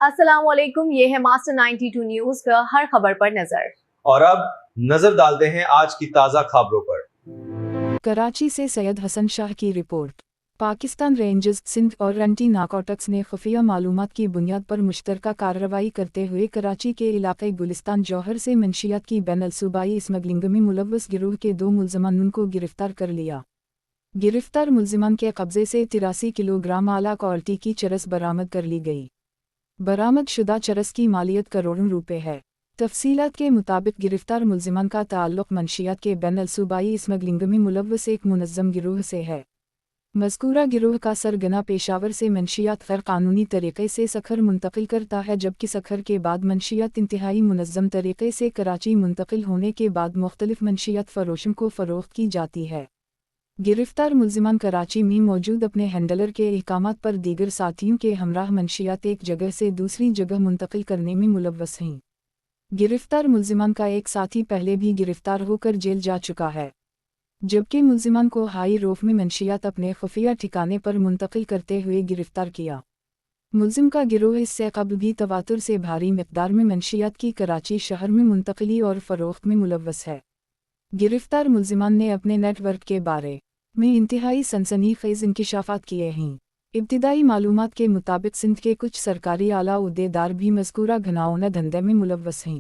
السلام علیکم، یہ ہے ماسٹر 92 نیوز کا ہر خبر پر نظر۔ اور اب نظر ڈالتے ہیں آج کی تازہ خبروں پر۔ کراچی سے سید حسن شاہ کی رپورٹ۔ پاکستان رینجرز سندھ اور اینٹی نارکوٹکس نے خفیہ معلومات کی بنیاد پر مشترکہ کارروائی کرتے ہوئے کراچی کے علاقے گلستان جوہر سے منشیات کی بین الصوبائی اسمگلنگ میں ملوث گروہ کے 2 ملزمان کو گرفتار کر لیا۔ گرفتار ملزمان کے قبضے سے 83 کلو گرام اعلیٰ کوالٹی کی چرس برآمد کر لی گئی۔ برآمد شدہ چرس کی مالیت کروڑوں روپے ہے۔ تفصیلات کے مطابق گرفتار ملزمان کا تعلق منشیات کے بین الصوبائی اسمگلنگ میں ملوث ایک منظم گروہ سے ہے۔ مذکورہ گروہ کا سرگنا پشاور سے منشیات غیر قانونی طریقے سے سکھر منتقل کرتا ہے، جبکہ سکھر کے بعد منشیات انتہائی منظم طریقے سے کراچی منتقل ہونے کے بعد مختلف منشیات فروشوں کو فروخت کی جاتی ہے۔ گرفتار ملزمان کراچی میں موجود اپنے ہینڈلر کے احکامات پر دیگر ساتھیوں کے ہمراہ منشیات ایک جگہ سے دوسری جگہ منتقل کرنے میں ملوث ہیں۔ گرفتار ملزمان کا ایک ساتھی پہلے بھی گرفتار ہو کر جیل جا چکا ہے، جبکہ ملزمان کو ہائی روف میں منشیات اپنے خفیہ ٹھکانے پر منتقل کرتے ہوئے گرفتار کیا۔ ملزم کا گروہ اس سے قبل بھی تواتر سے بھاری مقدار میں منشیات کی کراچی شہر میں منتقلی اور فروخت میں ملوث ہے۔ گرفتار ملزمان نے اپنے نیٹ ورک کے بارے میں انتہائی سنسنی خیز انکشافات کیے ہیں۔ ابتدائی معلومات کے مطابق سندھ کے کچھ سرکاری اعلیٰ عہدیدار بھی مذکورہ گھناؤنا دھندے میں ملوث ہیں۔